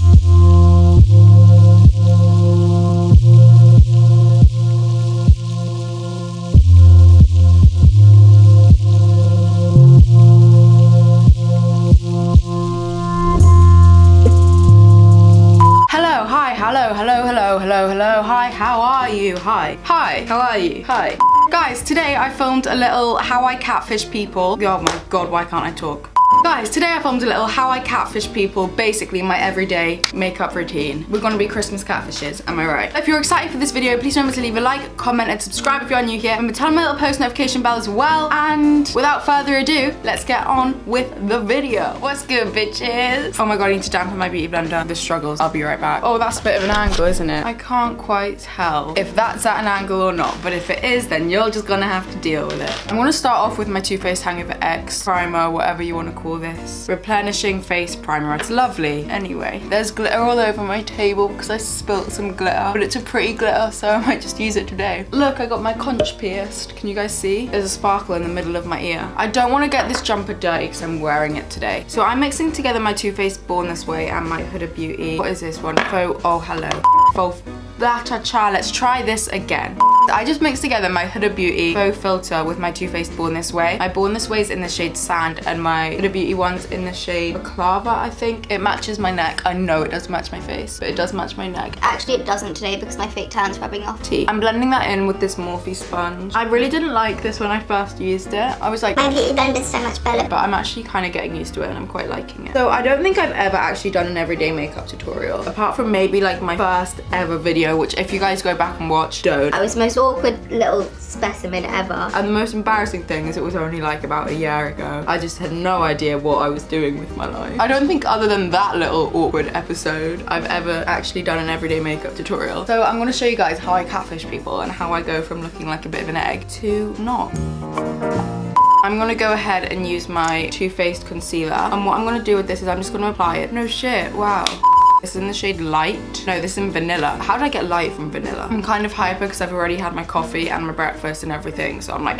Hello, hi, how are you? Hi, how are you? Hi. Guys, today I filmed a little how I catfish people. Oh my god, why can't I talk? Guys, today I filmed a little how I catfish people, basically my everyday makeup routine. We're gonna be Christmas catfishes, am I right? If you're excited for this video, please remember to leave a like, comment, and subscribe if you are new here. Remember to turn on my little post notification bell as well. And without further ado, let's get on with the video. What's good, bitches? Oh my god, I need to dampen my beauty blender. The struggles. I'll be right back. Oh, that's a bit of an angle, isn't it? I can't quite tell if that's at an angle or not, but if it is, then you're just gonna have to deal with it. I'm gonna start off with my Too Faced Hangover X primer, whatever you want to call this. Replenishing face primer. It's lovely. Anyway, there's glitter all over my table because I spilt some glitter, but it's a pretty glitter, so I might just use it today. Look, I got my conch pierced. Can you guys see? There's a sparkle in the middle of my ear. I don't want to get this jumper dirty because I'm wearing it today. So I'm mixing together my Too Faced Born This Way and my Huda Beauty. What is this one? Oh, hello. Faux cha. Let's try this again. I just mixed together my Huda Beauty faux filter with my Too Faced Born This Way. My Born This Way is in the shade Sand and my Huda Beauty one's in the shade Baklava, I think. It matches my neck. I know it doesn't match my face, but it does match my neck. Actually, it doesn't today because my fake tan's rubbing off. I'm blending that in with this Morphe sponge. I really didn't like this when I first used it. I was like, my beauty blender's so much better. But I'm actually kind of getting used to it and I'm quite liking it. So I don't think I've ever actually done an everyday makeup tutorial, apart from maybe like my first ever video, which if you guys go back and watch, don't. I was the most awkward little specimen ever. And the most embarrassing thing is it was only like about a year ago. I just had no idea what I was doing with my life. I don't think other than that little awkward episode, I've ever actually done an everyday makeup tutorial. So I'm gonna show you guys how I catfish people and how I go from looking like a bit of an egg to not. I'm gonna go ahead and use my Too Faced concealer. And what I'm gonna do with this is I'm just gonna apply it. No shit, wow. This is in the shade Light. No, this is in Vanilla. How did I get light from Vanilla? I'm kind of hyper because I've already had my coffee and my breakfast and everything, so I'm like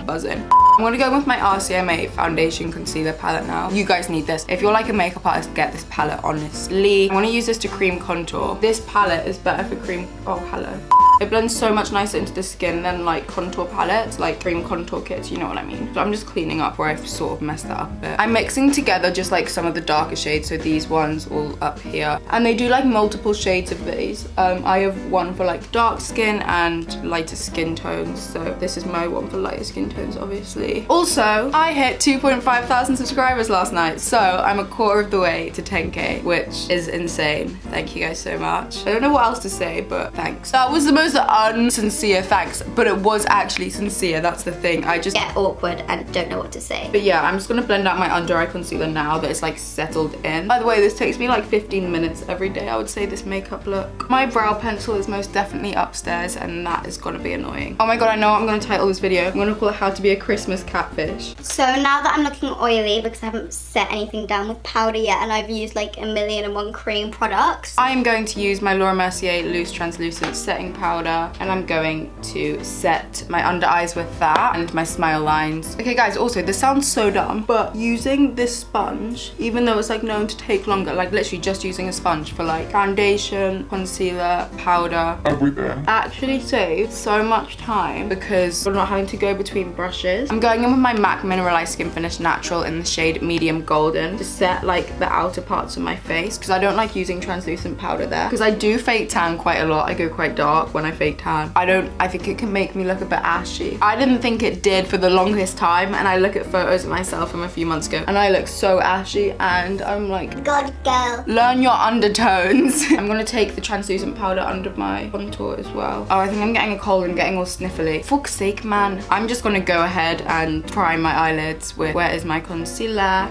buzzing. I'm gonna go with my RCMA Foundation Concealer palette now. You guys need this. If you're like a makeup artist, get this palette, honestly. I'm gonna use this to cream contour. This palette is better for cream. Oh, hello. It blends so much nicer into the skin than like contour palettes, like cream contour kits, you know what I mean. So I'm just cleaning up where I've sort of messed that up a bit. I'm mixing together just like some of the darker shades, so these ones all up here. And they do like multiple shades of these. I have one for like dark skin and lighter skin tones, so this is my one for lighter skin tones, obviously. Also, I hit 2.5 thousand subscribers last night, so I'm a quarter of the way to 10K, which is insane. Thank you guys so much. I don't know what else to say, but thanks. That was the most unsincere thanks, but it was actually sincere. That's the thing. I just get awkward and don't know what to say. But yeah, I'm just gonna blend out my under eye concealer now that it's like settled in. By the way, this takes me like 15 minutes every day, I would say, this makeup look. My brow pencil is most definitely upstairs and that is gonna be annoying. Oh my god, I know what I'm gonna title this video. I'm gonna call it How to Be a Christmas Catfish. So now that I'm looking oily because I haven't set anything down with powder yet and I've used like 1,000,001 cream products, I am going to use my Laura Mercier Loose Translucent Setting Powder and I'm going to set my under eyes with that and my smile lines. Okay guys, also this sounds so dumb, but using this sponge, even though it's like known to take longer, like literally just using a sponge for like foundation, concealer, powder, everything, actually saves so much time because we're not having to go between brushes. I'm going in with my MAC Mineralized Skin Finish Natural in the shade Medium Golden to set like the outer parts of my face because I don't like using translucent powder there because I do fake tan quite a lot. I go quite dark when I fake tan. I think it can make me look a bit ashy. I didn't think it did for the longest time, and I look at photos of myself from a few months ago and I look so ashy and I'm like, God girl, learn your undertones. I'm gonna take the translucent powder under my contour as well. Oh, I think I'm getting a cold and getting all sniffly. Fuck's sake, man. I'm just gonna go ahead and prime my eyelids with, where is my concealer?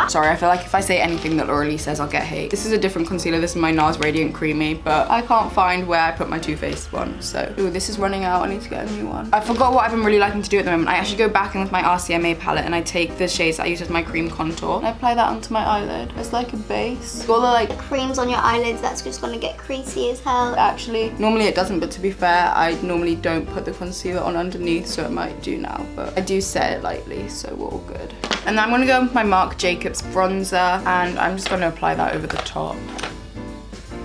Sorry, I feel like if I say anything that Laura Lee says, I'll get hate. This is a different concealer. This is my NARS Radiant Creamy, but I can't find where I put my Too Faced one. So, ooh, this is running out. I need to get a new one. I forgot what I've been really liking to do at the moment. I actually go back in with my RCMA palette and I take the shades that I use as my cream contour and I apply that onto my eyelid. It's like a base. All the like creams on your eyelids, that's just gonna get creasy as hell. Actually, normally it doesn't, but to be fair, I normally don't put the concealer on underneath, so it might do now, but I do set it lightly, so we're all good. And then I'm gonna go with my Marc Jacobs bronzer and I'm just gonna apply that over the top.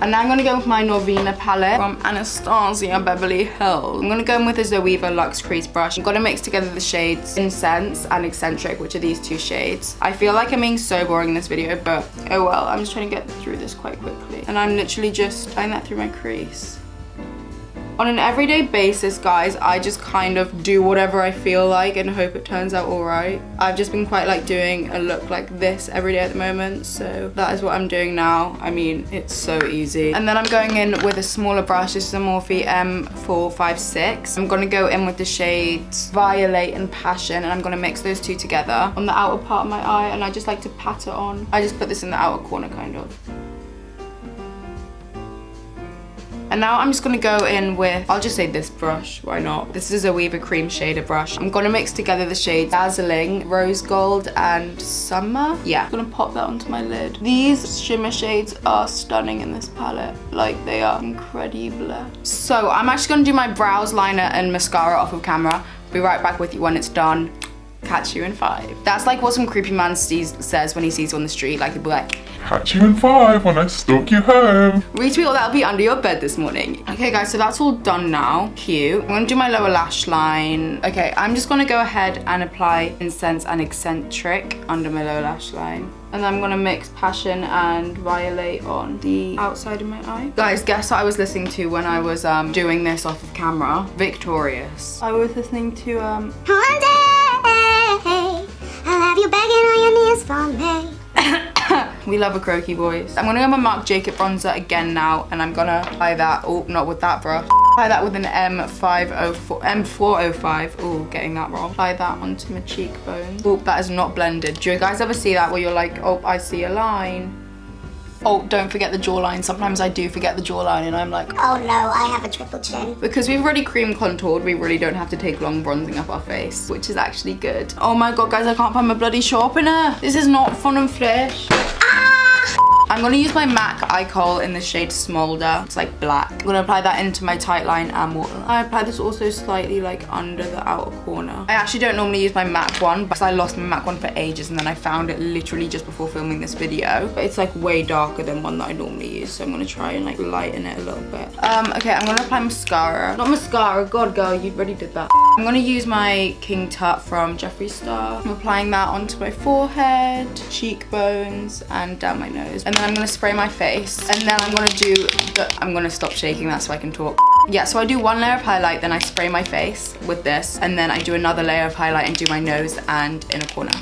And now I'm gonna go with my Norvina palette from Anastasia Beverly Hills. I'm gonna go in with a Zoeva Luxe Crease brush. I'm gonna mix together the shades Incense and Eccentric, which are these two shades. I feel like I'm being so boring in this video, but oh well. I'm just trying to get through this quite quickly. And I'm literally just applying that through my crease. On an everyday basis, guys, I just kind of do whatever I feel like and hope it turns out all right. I've just been quite like doing a look like this every day at the moment, so that is what I'm doing now. I mean, it's so easy. And then I'm going in with a smaller brush. This is a Morphe M456. I'm gonna go in with the shades Violate and Passion, and I'm gonna mix those two together on the outer part of my eye, and I just like to pat it on. I just put this in the outer corner, kind of. And now I'm just gonna go in with, I'll just say this brush, why not? This is a Zoeva Cream Shader brush. I'm gonna mix together the shades Dazzling, Rose Gold, and Summer. Yeah, I'm gonna pop that onto my lid. These shimmer shades are stunning in this palette. Like, they are incredible. So I'm actually gonna do my brows liner and mascara off of camera. Be right back with you when it's done. Catch you in 5. That's like what some creepy man says when he sees you on the street, like he'll be like, catch you in 5 when I stalk you home. Retweet or that'll be under your bed this morning. Okay guys, so that's all done now. Cute. I'm gonna do my lower lash line. Okay, I'm just gonna go ahead and apply Incense and Eccentric under my lower lash line. And then I'm gonna mix Passion and Violate on the outside of my eye. Guys, guess what I was listening to when I was doing this off of camera? Victorious. I was listening to One day, I'll have you begging on your knees for me. We love a croaky voice. I'm gonna go my Marc Jacob bronzer again now, and I'm gonna apply that, oh, not with that brush. Apply that with an M405, oh, getting that wrong. Apply that onto my cheekbone. Oh, that is not blended. Do you guys ever see that where you're like, oh, I see a line? Oh, don't forget the jawline. Sometimes I do forget the jawline and I'm like, oh no, I have a triple chin. Because we've already cream contoured, we really don't have to take long bronzing up our face, which is actually good. Oh my god, guys, I can't find my bloody sharpener. This is not fun and fresh. I'm gonna use my MAC eye kohl in the shade Smolder. It's like black. I'm gonna apply that into my tight line and waterline. I apply this also slightly like under the outer corner. I actually don't normally use my MAC one because I lost my MAC one for ages and then I found it literally just before filming this video. But it's like way darker than one that I normally use, so I'm gonna try and like lighten it a little bit. Okay, I'm gonna apply mascara. Not mascara, god girl, you already did that. I'm gonna use my King Tut from Jeffree Star. I'm applying that onto my forehead, cheekbones, and down my nose. And then I'm gonna spray my face. And then I'm gonna do I'm gonna stop shaking that so I can talk. Yeah, so I do one layer of highlight, then I spray my face with this, and then I do another layer of highlight and do my nose and inner corner.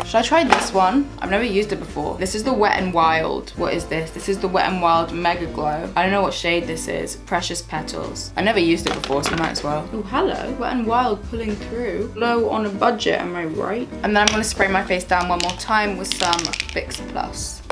Should I try this one? I've never used it before. This is the Wet n Wild. What is this? This is the Wet n Wild Mega Glow. I don't know what shade this is. Precious Petals. I never used it before, so I might as well. Oh, hello. Wet n Wild pulling through. Low on a budget, am I right? And then I'm gonna spray my face down one more time with some Fix Plus.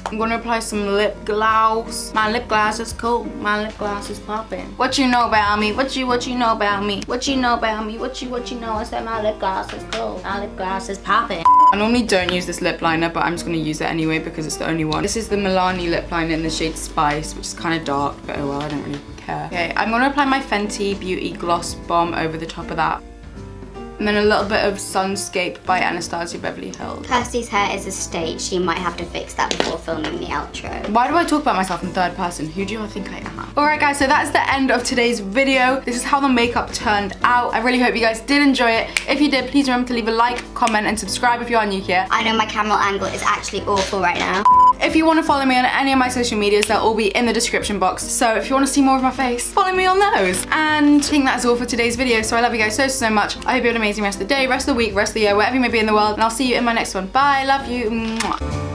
I'm gonna apply some lip gloss. My lip gloss is cool. My lip gloss is popping. What you know about me? What you know about me? What you know about me? What you know? I said my lip gloss is cool. My lip gloss is popping. I normally don't use this lip liner, but I'm just gonna use it anyway because it's the only one. This is the Milani lip liner in the shade Spice, which is kind of dark, but oh well, I don't really care. Okay, I'm gonna apply my Fenty Beauty Gloss Bomb over the top of that. And then a little bit of Sunscape by Anastasia Beverly Hills. Kirsty's hair is a state. She might have to fix that before filming the outro. Why do I talk about myself in third person? Who do you think I am? Alright guys, so that's the end of today's video. This is how the makeup turned out. I really hope you guys did enjoy it. If you did, please remember to leave a like, comment, and subscribe if you are new here. I know my camera angle is actually awful right now. If you want to follow me on any of my social medias, they'll all be in the description box. So if you want to see more of my face, follow me on those. And I think that's all for today's video. So I love you guys so much. I hope you have an amazing rest of the day, rest of the week, rest of the year, wherever you may be in the world. And I'll see you in my next one. Bye, love you. Mwah.